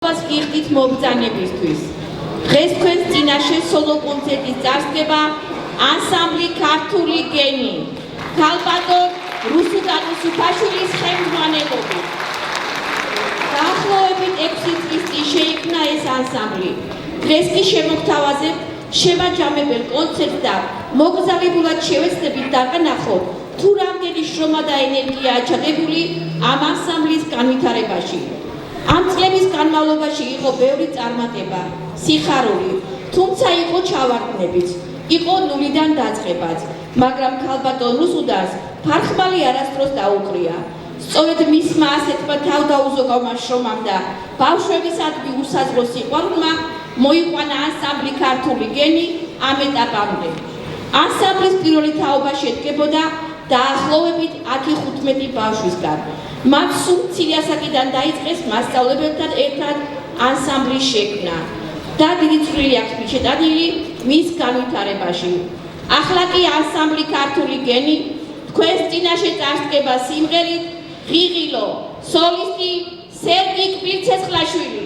გიხდით მობრძანებისთვის. დღეს თქვენს წინაშე სოლო კონცერტის წარსდგება ანსამბლი ქართული გენი, ქალბატონ რუსუდანოს უფაშვილის ხელმძღვანელობით. დაახლოებით 6 წლის წინ შეიქმნა ეს ანსამბლი. დღეს კი შემოგთავაზებთ შემაჯამებელ კონცერტს და მოგზაურულად შევეცდებით დავანახოთ, თუ რამდენი შრომა და ენერგია აჩადებული ამ ანსამბლის განვითარებაში. ამ წლების განმავლობაში იყო ბევრი წარმატება, სიხარული, თუმცა იყო ჩავარდნებიც, იყო ნულიდან დაწყებაც, მაგრამ ქალბატონ რუსუდანს ფარხმალი არასდროს დაუკრია. სწორედ მისმა ასეთმა თავდაუზოგავმა შრომამ და ბავშვებისადმი უსაზღვრო სიყვარულმა მოიყვანა ანსამბლი ქართული გენი ამ ეტაპამდე. ანსამბლის პირველი თაობა შედგებოდა დაახლოებით 10-15 ბავშვისგან. მათ სულ მცირე ასაკიდან დაიწყეს მასწავლებელთან ერთად ანსამბლის შექმნა და დიდი წვლილი აქვს მიშეტანილი მის განვითარებაში. ახლა კი ანსამბლი ქართული გენი თქვენს წინაშე წარსდგება სიმღერით ღიღილო, სოლისტი სერგი კბილცეცხლაშვილი.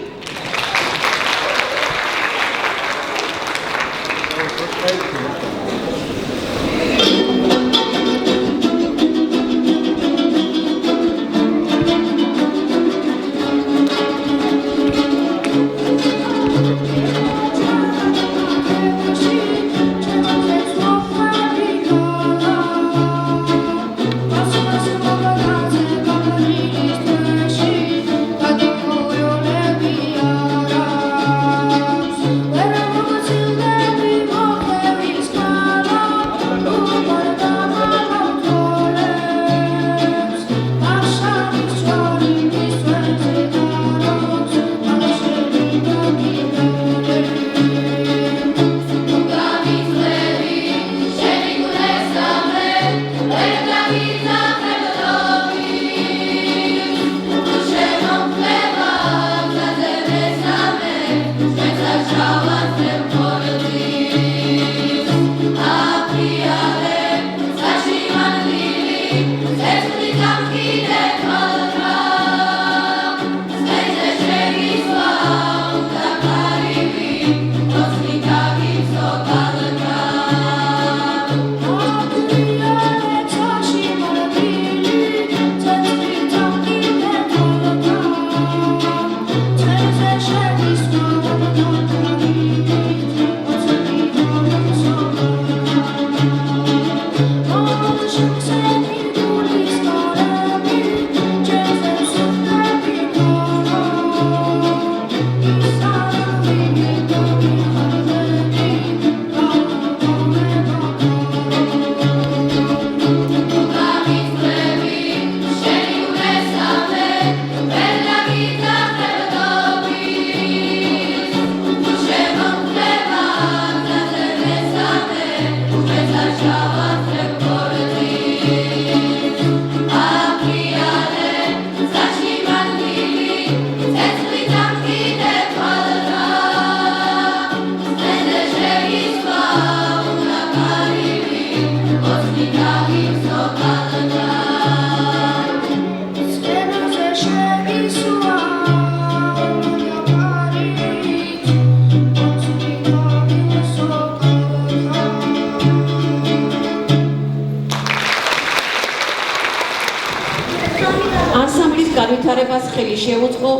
განვითარებას ხელი შეუწყო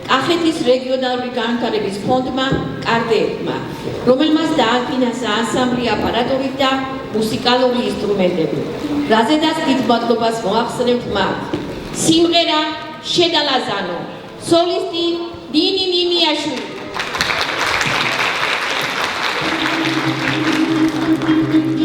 კახეთის რეგიონალური განვითარების ფონდმა კარდეებმა, რომელმაც დააფინანსა ანსამბლი აპარატურით და მუსიკალური ინსტრუმენტებით, რაზედაც დიდ მადლობას მოახსენებთ მათ. სიმღერა შედალაზანო, სოლისტი ნინი ნინიაშვილი. Stop.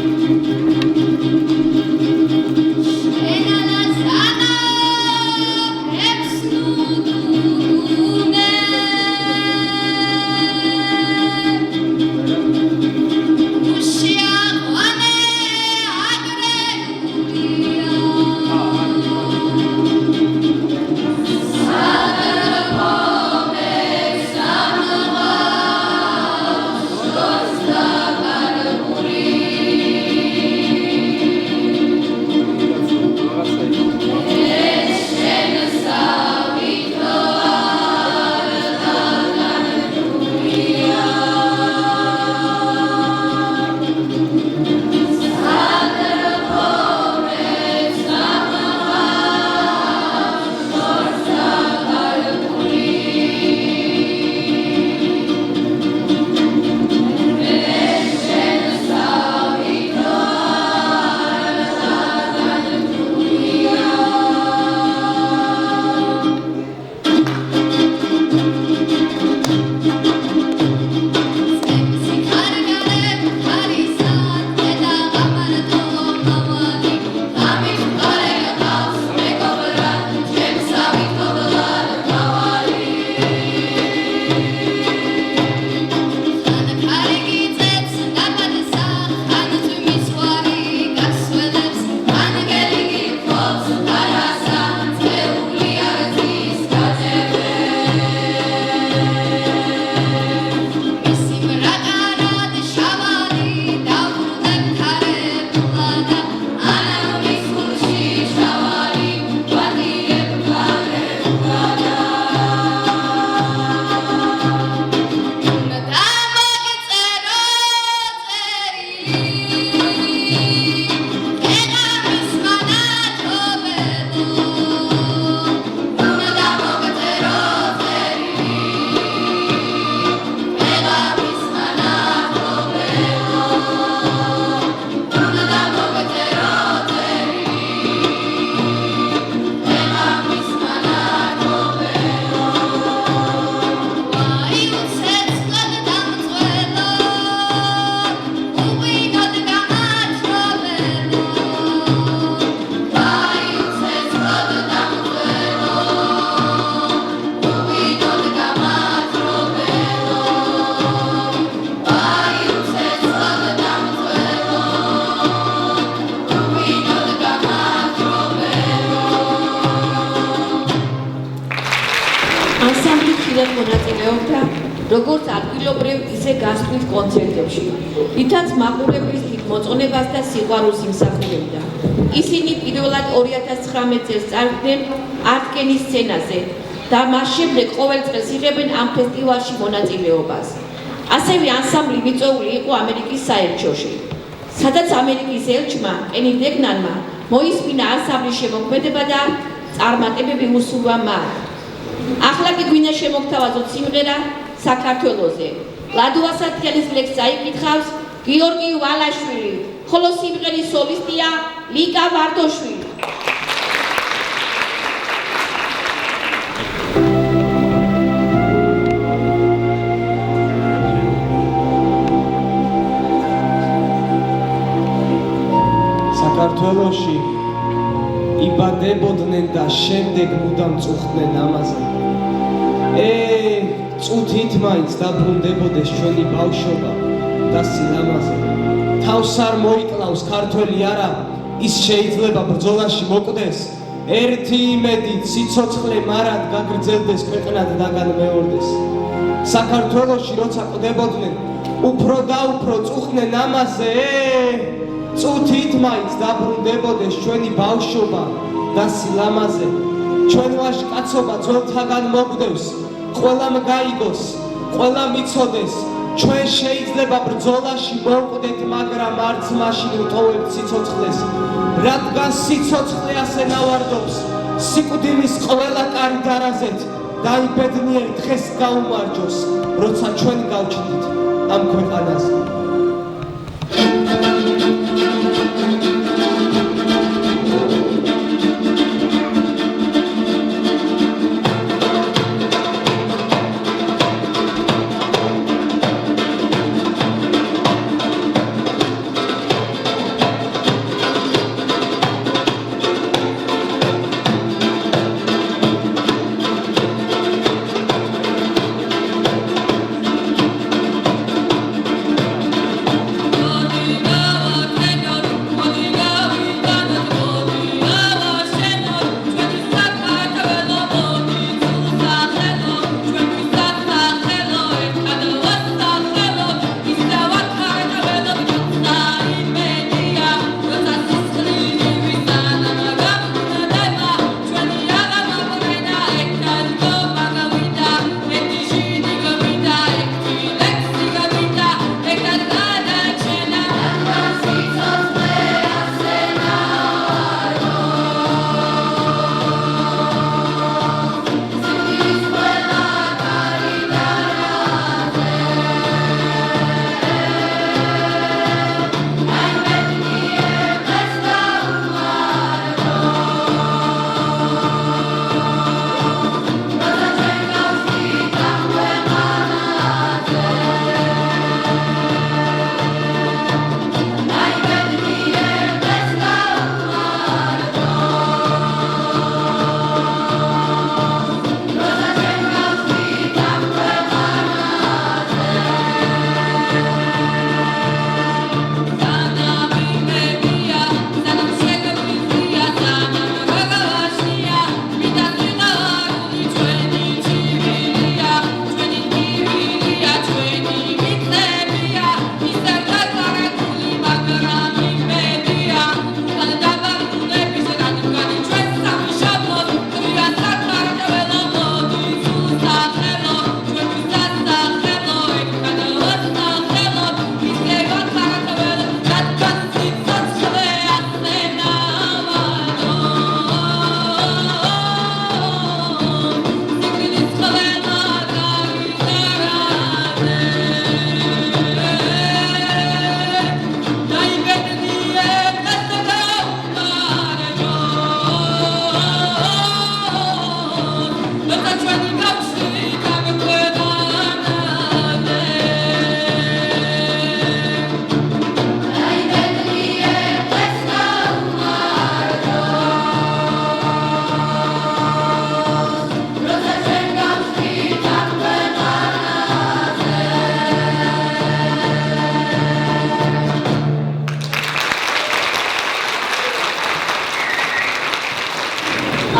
მონაწილეობდა როგორც ადგილობრივ, ისე გასვლით კონცერტებში, რითაც მაყურებლის დიდ მოწონებას და სიყვარულს იმსახურებდა. ისინი პირველად 2019 წელს წარდგნენ არტკენის სცენაზე და მას შემდეგ ყოველ წელს იღებენ ამ ფესტივალში მონაწილეობას. ასევე ანსამბლი მიწვეული იყო ამერიკის საელჩოში, სადაც ამერიკის ელჩმა კენი დეგნანმა მოისმინა ანსამბლის შემოქმედება და წარმატებები უსურვა მათ. ახლა კი გვინდა შემოგთავაზოთ სიმღერა საქართველოზე. ლადო ასათიანის ლექსს აიკითხავს გიორგი ვალაშვილი, ხოლო სიმღერის სოლისტია ლიკა ვარდოშვილი. საქართველოში იბადებოდნენ და შემდეგ მუდამ წუხდნენ ამაზე. წუთით მაინც დაბრუნდებოდეს ჩვენი ბავშვობა და სილამაზე. თავს არ მოიკლავს ქართველი არა, ის შეიძლება ბრძოლაში მოკვდეს. ერთი იმედით სიცოცხლე მარად გაგრძელდეს, ქვეყნად დაგანმეორდეს. საქართველოში როცა კვდებოდნენ, უფრო და უფრო წუხდნენ ამაზე. წუთით მაინც დაბრუნდებოდეს ჩვენი ბავშვობა და სილამაზე. ჩვენ ვაჟკაცობა ძველთაგან მოკვდევს, ყველამ გაიგოს, ყველა მიცოდეს. ჩვენ შეიძლება ბრძოლაში მოვკვდეთ, მაგრამ არც მაშინ ვტოვებთ სიცოცხლეს. რადგან სიცოცხლე ასე ნავარდობს, სიკვდილის ყველა კარი დარაზეთ, დაიბედნიერ დღეს გაუმარჯოს, როცა ჩვენ გავჩნდით ამ ქვეყანაზე.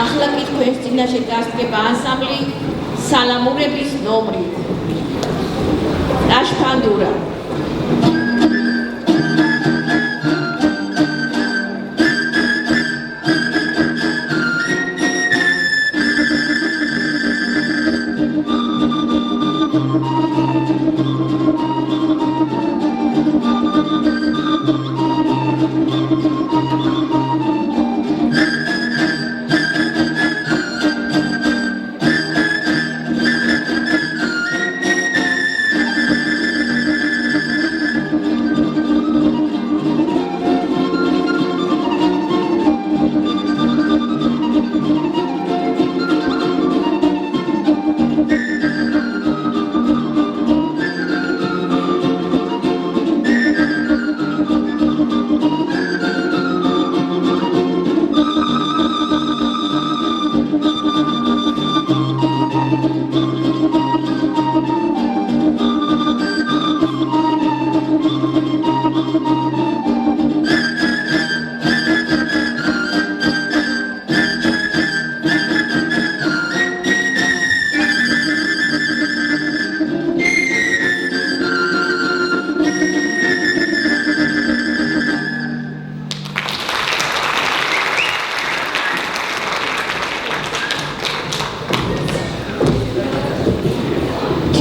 ახლა კი თქვენს წინაშე დასწრება ანსამბლი სალამურების ნომრით. ნაშფანდურა.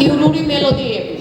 თიუნური მელოდიები.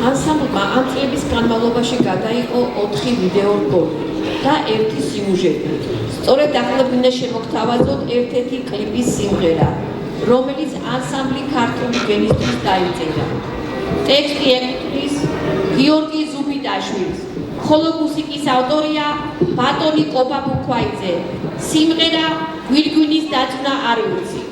ანსამბლმა ამ წლების განმავლობაში გადაიღო 4 ვიდეო რგოლი და 1 სიუჟეტი. სწორედ ახლა მინდა შემოგთავაზოთ ერთ-ერთი კლიპის სიმღერა, რომელიც ანსამბლი ქართული გენისთვის დაიწერა. ტექსტი ეკუთვნის გიორგი ზუბიდაშვილს, ხოლო მუსიკის ავტორია ბატონი კობა ბუქვაიძე. სიმღერა გვირგვინის დაწნა არ ვიცი.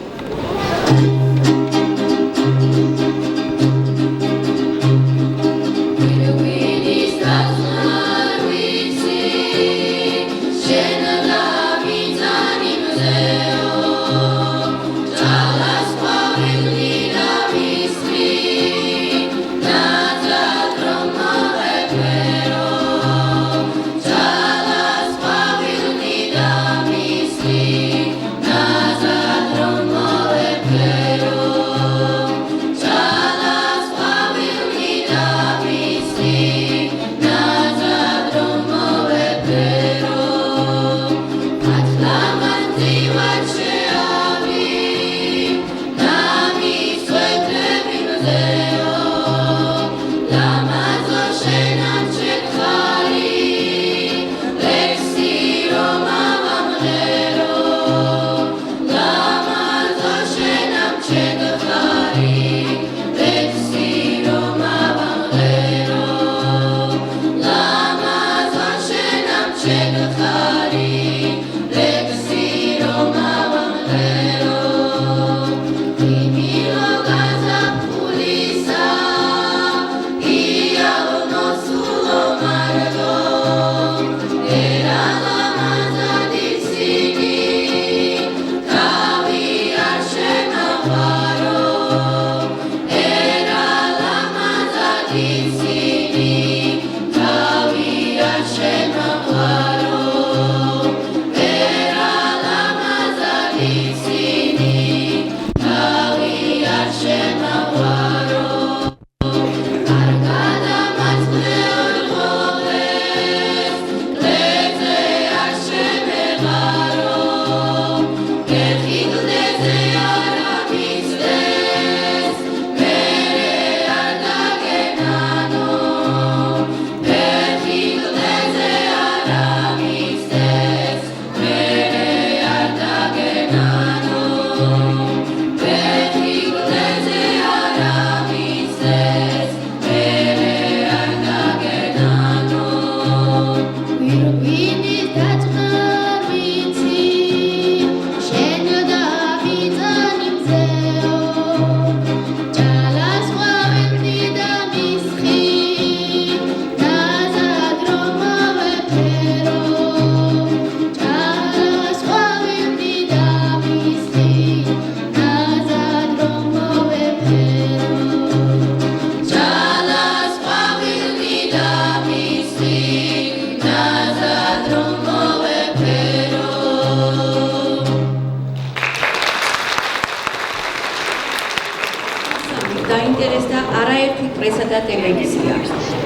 დაინტერესდა არაერთი პრესა და ტელევიზია.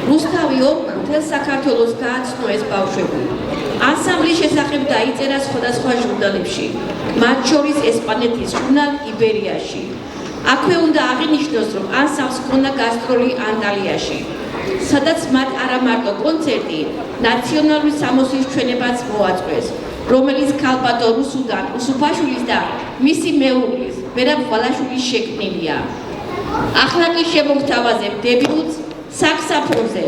რუსთავი ომმა მთელ საქართველოს გააცნო ეს ბავშვები. ანსამბლის შესახებ დაიწერა სხვადასხვა ჟურნალებში, მათ შორის ესპანეთის ჟურნალ იბერიაში. აქვე უნდა აღინიშნოს, რომ ანსამბლს ჰქონდა გასტროლი ანტალიაში, სადაც მათ არა მარტო კონცერტი, ნაციონალური სამოსის ჩვენებაც მოაწყვეს, რომელიც ქალბატონ რუსუდან უსუფაშვილის და მისი მეუღლის ვერა ბვალაშვილის შექმნილია. ახლა კი შემოგთავაზებ დებიუტს საქსაფონზე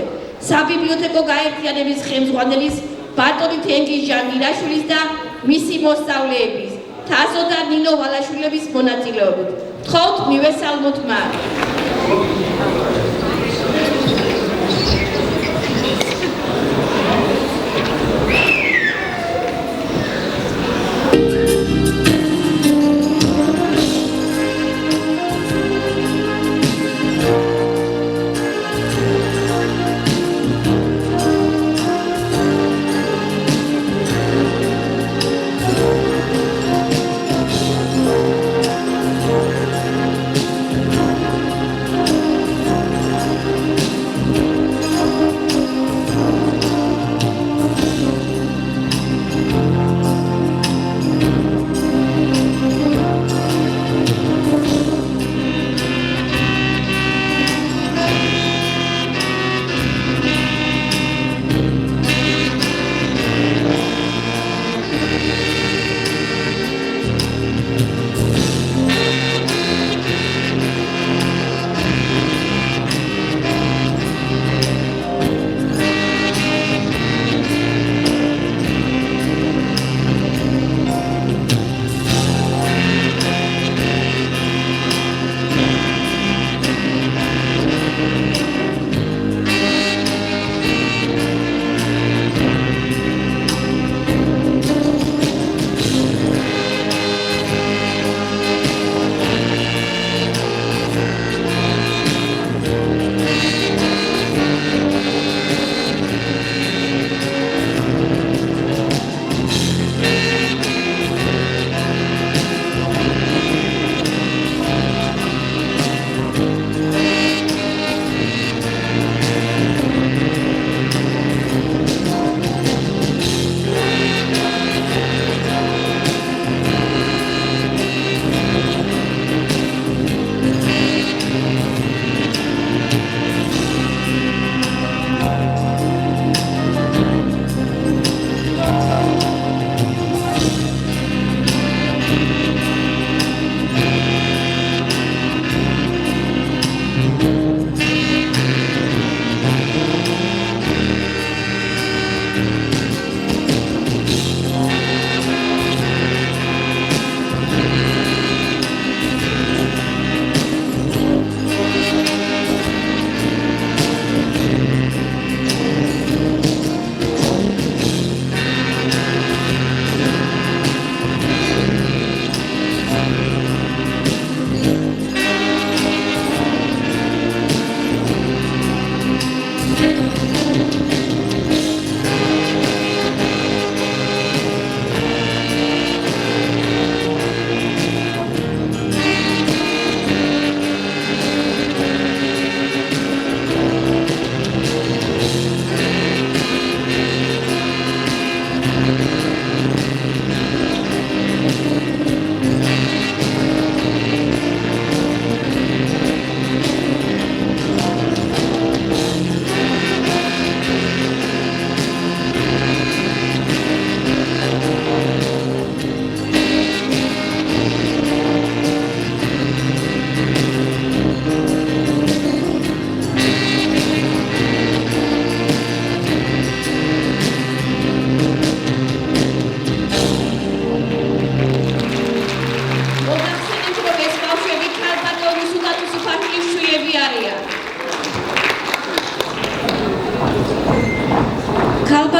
საბიბლიოთეკო გაერთიანების ხელმძღვანელის ბატონი თენგიზ ჟანგირაშვილის და მისი მოსწავლეების თასო და ნინო ვალაშვილების მონაწილეობით. გთხოვთ მივესალმოთ მათ.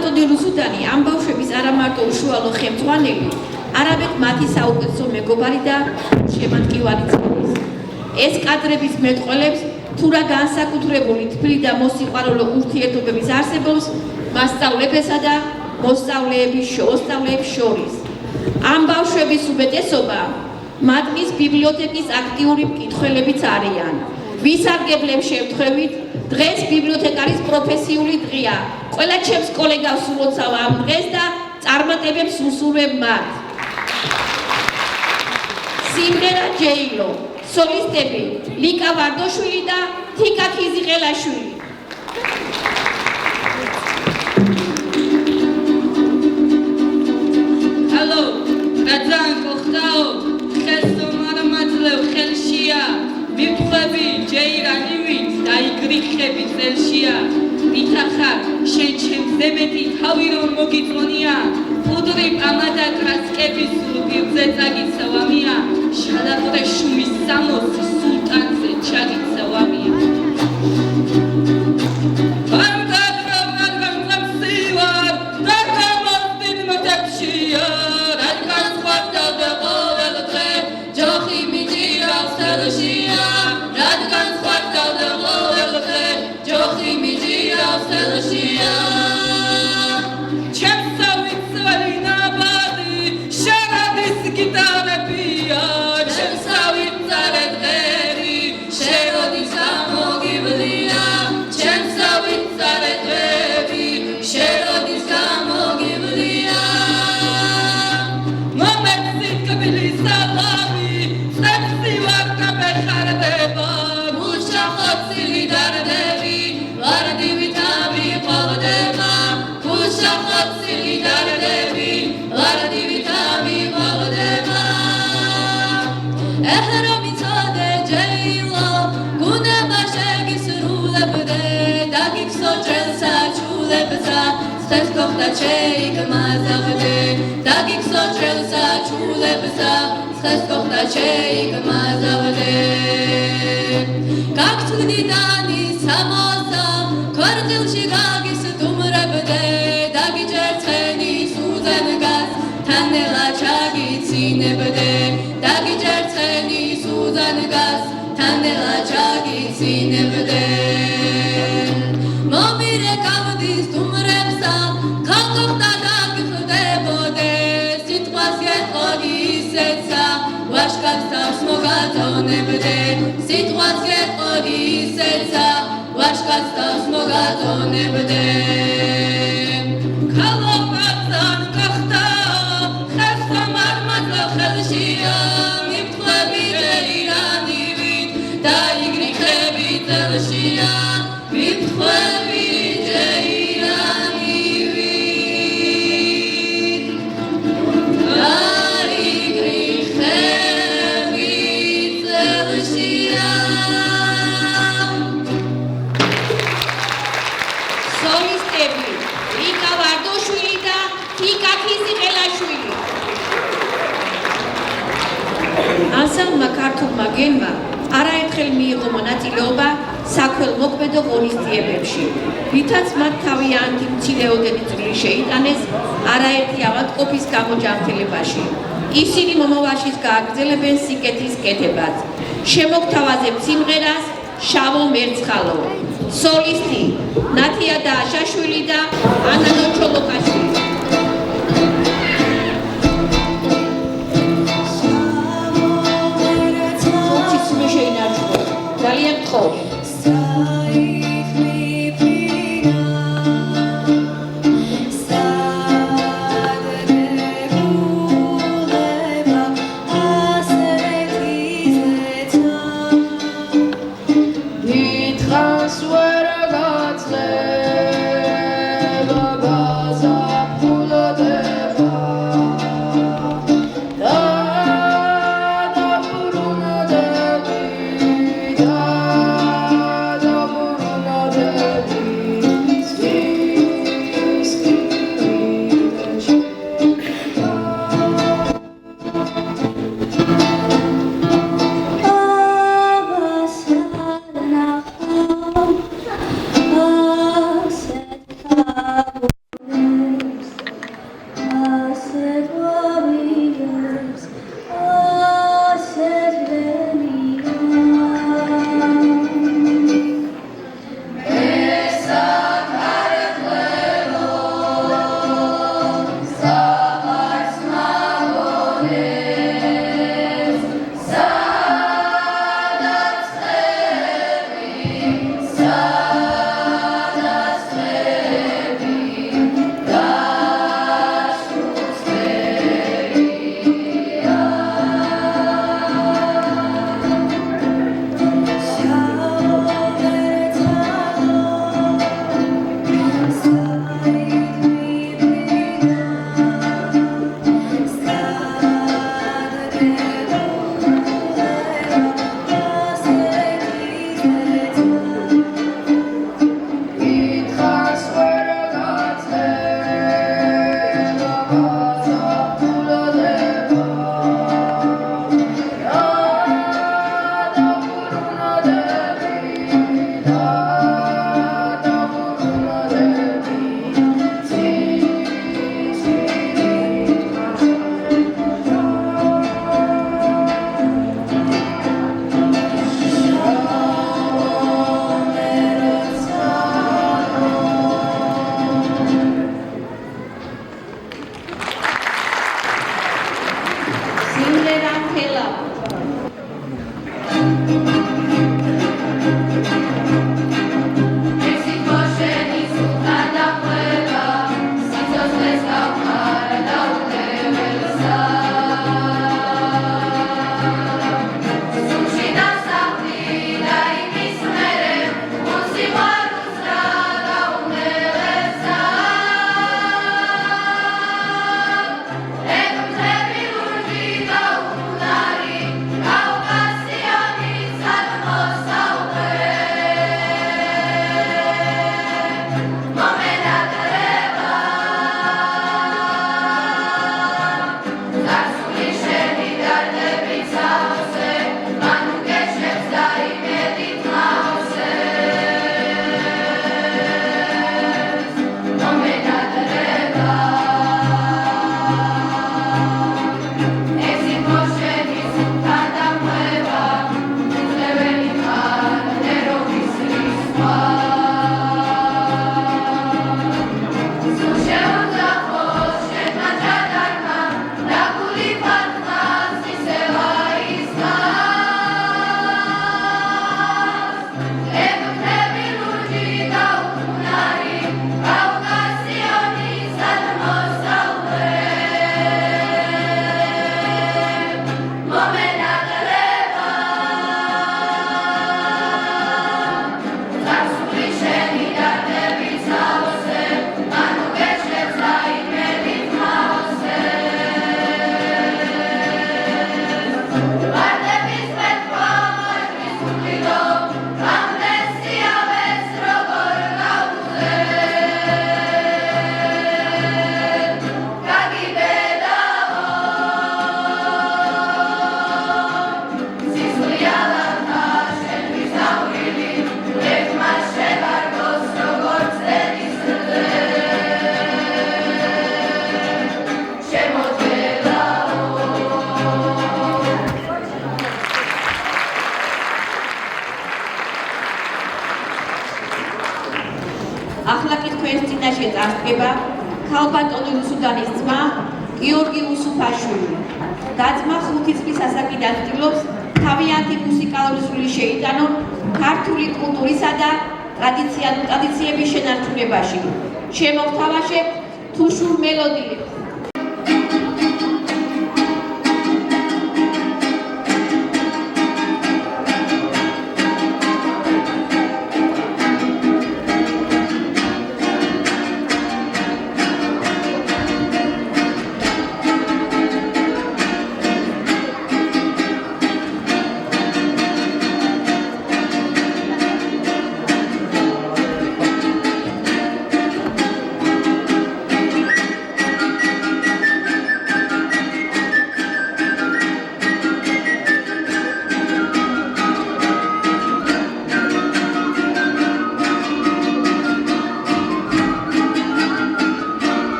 ბატონი რუსუდანი ამ ბავშვების არა მარტო უშუალო ხელმძღვანელი, არამედ მათი საუკეთესო მეგობარი და შემატკივარი წლის. ეს კადრების მეტყველებს თუ რა განსაკუთრებული თბილი და მოსიყვარულო ურთიერთობების არსებობს მასწავლებელსა და მოსწავლეებს შორის. ამ ბავშვების უმეტესობა მათთვის ბიბლიოთეკის აქტიური მკითხველებიც არიან. ვისარგებლებ შემთხვევით დღეს ბიბლიოთეკარის პროფესიული დღეა. ყველა ჩემს კოლეგავს ულოცავ ამ დღეს და წარმატებებს უსურვებ მათ. სიმღერა ჯეილო, სოლისტები ლიკა ვარდოშვილი და თიკა ქიზიყელაშვილი. Hello, რadzან გოხდაო, ხელსომარ მაძლევ ხელშია, ვიფხვები ჯეირანივით და იგრიხები წელშია, ვითახარ შენ ჩემზე მეტი თავი რომ მოგიწონია, ფუდრი პამადა კრასკების სულფილზე წაგიცავამია, შალაყრე შუმის სამოსი სულტანზე ჩაგიცავამია. ანსამბლმა ქართულმა გენმა არაერთხელ მიიღო მონაწილეობა საქველმოქმედო ღონისძიებებში, რითაც მათ თავიანთი მცირეოდენი წვლილი შეიტანეს არაერთი ავადმყოფის გამოჯანმრთელებაში. ისინი მომავალშიც გააგრძელებენ სიკეთის კეთებას. შემოგთავაზებთ სიმღერას შავო მერცხალო. სოლისტი ნათია დააშაშვილი და ანანო ჩოლოხაშვილი. ძალიან გთხოვ. ახლა კი თქვენს წინაშე წარსდგება ქალბატონი რუსუდანის ძმა გიორგი უსუფაშვილი. და-ძმა 5 წლის ასაკიდან ცდილობს თავიანთი მუსიკალური სული შეიტანონ ქართული კულტურისა და ტრადიციების შენარჩუნებაში. შემოგთავაზებთ თუშურ მელოდიებს.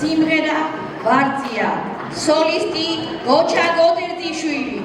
სიმღერა ვარძია, სოლისტი გოჩა გოდერძიშვილი.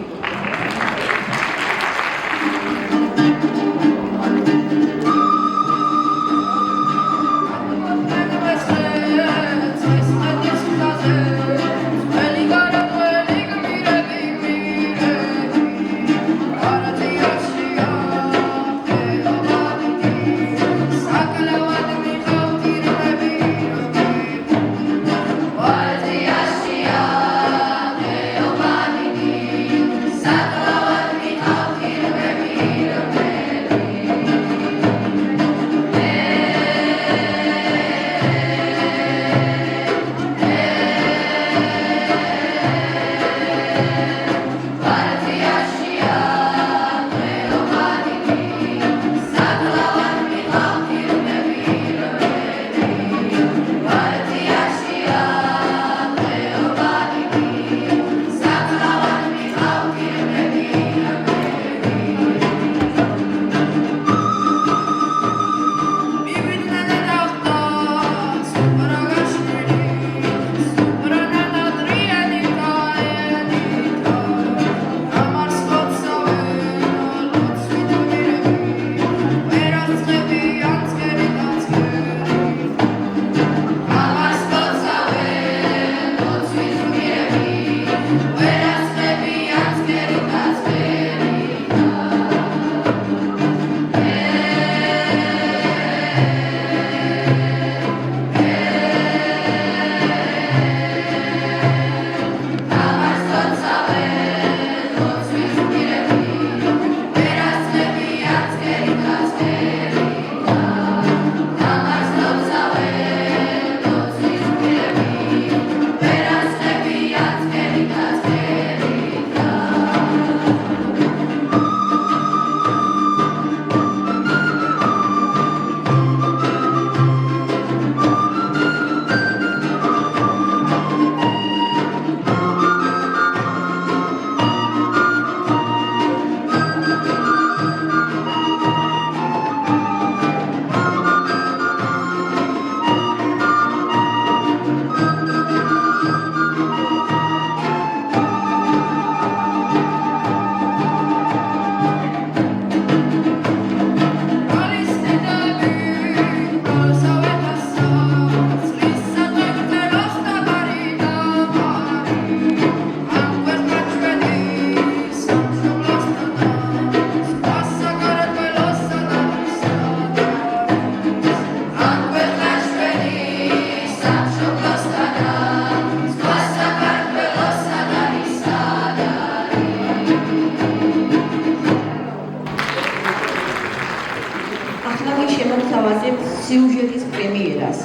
სიუჟეტის პრემიერას,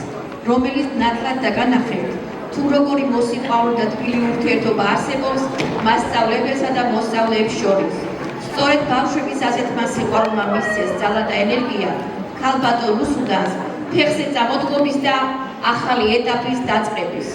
რომელიც ნათლად დაგანახებთ, თუ როგორი მოსიყვარულე და თბილი ურთიერთობა არსებობს მასწავლებელსა და მოსწავლეებს შორის. სწორედ ბავშვების ასეთმა სიყვარულმა მისცეს ძალა და ენერგია ქალბატონ რუსუდანს ფეხზე წამოდგომის და ახალი ეტაპის დაწყების.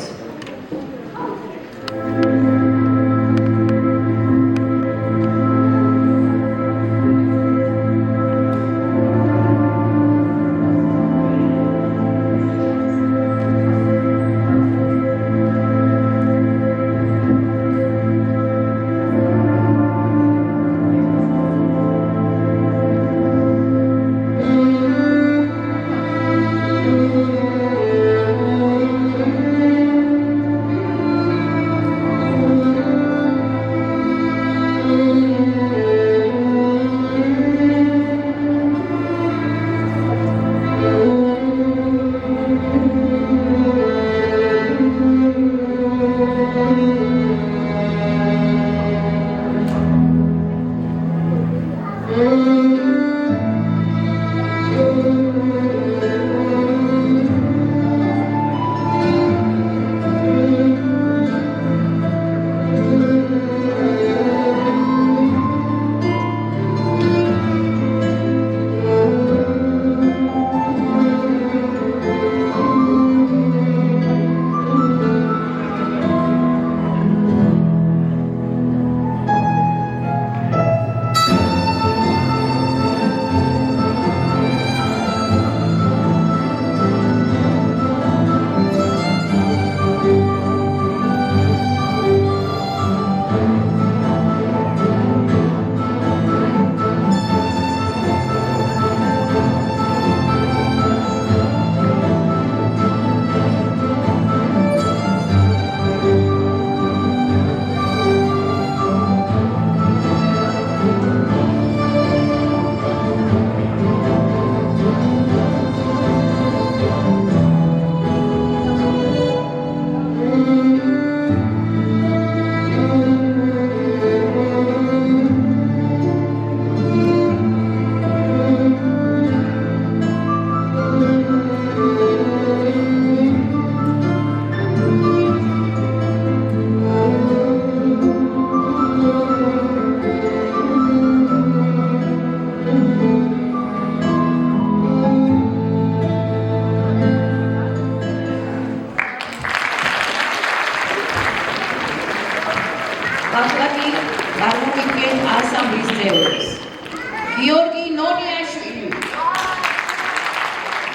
გიორგი ნონიაშვილი,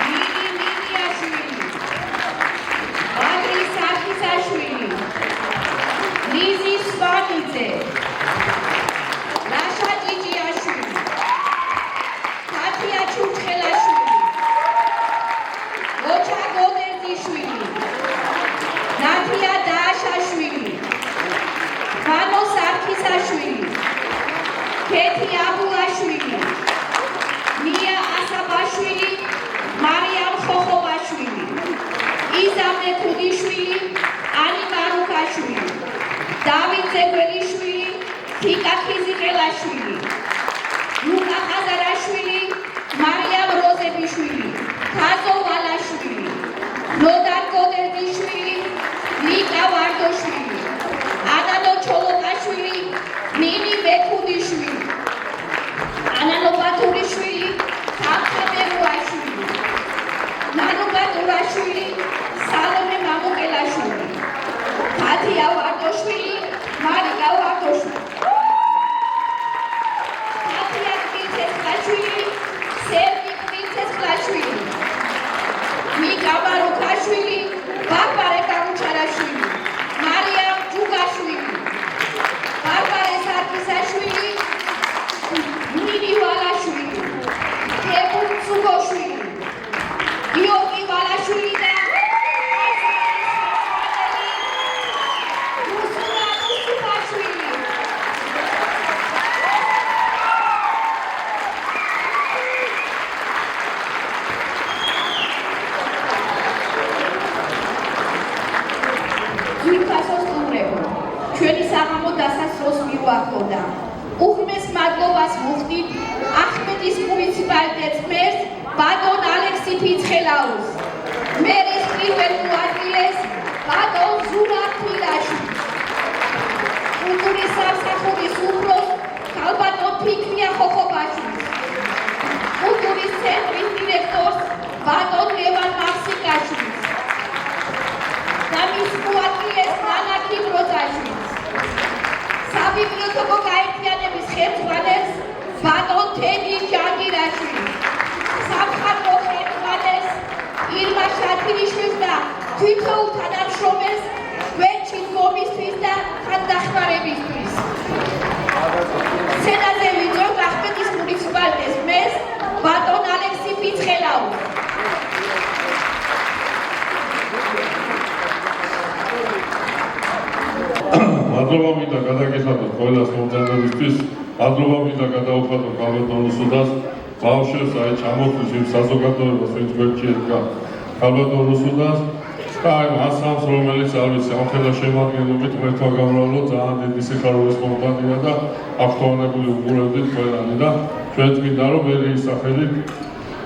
ლიდი ნინიაშვილი, ვადრი სარქისაშვილი, ლიზი სვანიძე, ლაშა ჭიჭიაშვილი, თათია ჩურჩხელაშვილი, ლოჩა გოდერძიშვილი, ნათია დააშაშვილი, ვანო სარქისაშვილი, ქეთი აბულაშვილი, მია ასაბაშვილი, მარიამ ხოხობაშვილი, იზამნე ქუდიშვილი, ანი მარუკაშვილი, დავით ზეგველიშვილი, თიკა ხიზიყელაშვილი, ლუკა ხაზარაშვილი, მარიამ როზებიშვილი, ხაზო ვალაშვილი, ნოდარ გოდერძიშვილი, ნიკა ვარდოშვილი, ანანო ჩოლოკაშვილი, მინი ბექუდიშვილი, ანანო ბათურიშვილი, თამთა მერუაშვილი, ნანო ბატურაშვილი, სალომე მამუკელაშვილი, თათია ვარდოშვილი, მარიკა ვარდოშვილი, თათია კვინცესხლაშვილი, სერგი კვინცესხლაშვილი, მიკა მარუკაშვილი, ბარბარე გამუჩარაშვილი, მარიამ ჯუგაშვილი, ბარბარე სარქისაშვილი, ნინი ვალაშვილი, ქებულ ცუგოშვილი, გიორგი ვალაშვილი და რუსულა რუსუფაშვილი. ძვირფასო სტუმრებო, ჩვენი საღამო დასასრულს მიუახლოვდა. უღრმეს მადლობას ვუხდით ახმეტის მუნიციპალიტეტს მერს ბატონ ალექსი ფიცხელაუს, მერის პირველ მოადგილეს ბატონ ზურაბ თილაშვილს, კულტურის სამსახურის უფროს ქალბატონ ფიქრია ხოხობაშვილს, კულტურის ცენტრის დირექტორს ბატონ ლევან მაქსიკაშვილს და მის მოადგილეს ნანა კიმროძაშვილს, საბიბლიოთეკო გაერთიანების ხელმძღვანელს ბატონ თედი ჯანგირაშვილს, სამხატვრო ხელმძღვანელს ირმა შათინიშვილს და თვითოულ თანამშრომელს გვერდჩით მომისთვის და თანდახმარებისთვის. სცენაზე ვიწვევთ ახმეტის მუნიციპალიტეტის მერს ბატონ ალექსი ფიცხელაუს. მადლობა მინდა გადაგიხადოთ ყველას მომზადებისთვის, მადლობა მინდა გადაუხადოთ ქალბატონ რუსუდას, ბავშვებს აი ჩამოთვლის იმ საზოგადოებას, ვინც გვერდში ედგა ქალბატონ რუსუდას და აი მასამს, რომელიც არ ვიცი, ამხელა შემადგენლობით ერთმა გამრავლო ძალიან დიდი სიხარულის კომპანია და აღფრთოვანებული უყურებდით ყველანი და ჩვენც მინდა რომ მე ისახელით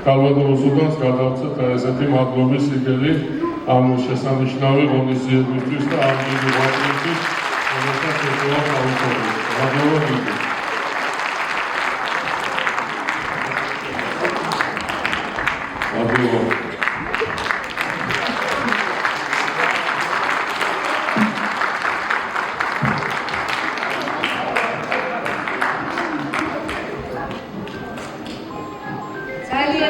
ქალბატონ რუსუდას გადავცეთ ესეთი მადლობის სიგელი ამ შესანიშნავი ღონისძიებისთვის და ამ დიდი ვაჭრისთვის, რომელსაც ეხება თავისუფლება. მადლობა მინდა. მადლობა.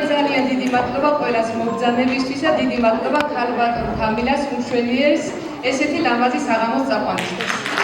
ძალიან დიდი მადლობა ყველას მობრძანებისთვისა, დიდი მადლობა ქალბატონ თამილას უმშვენიერს ესეთი ლამაზი საღამოს წაყვანისთვის.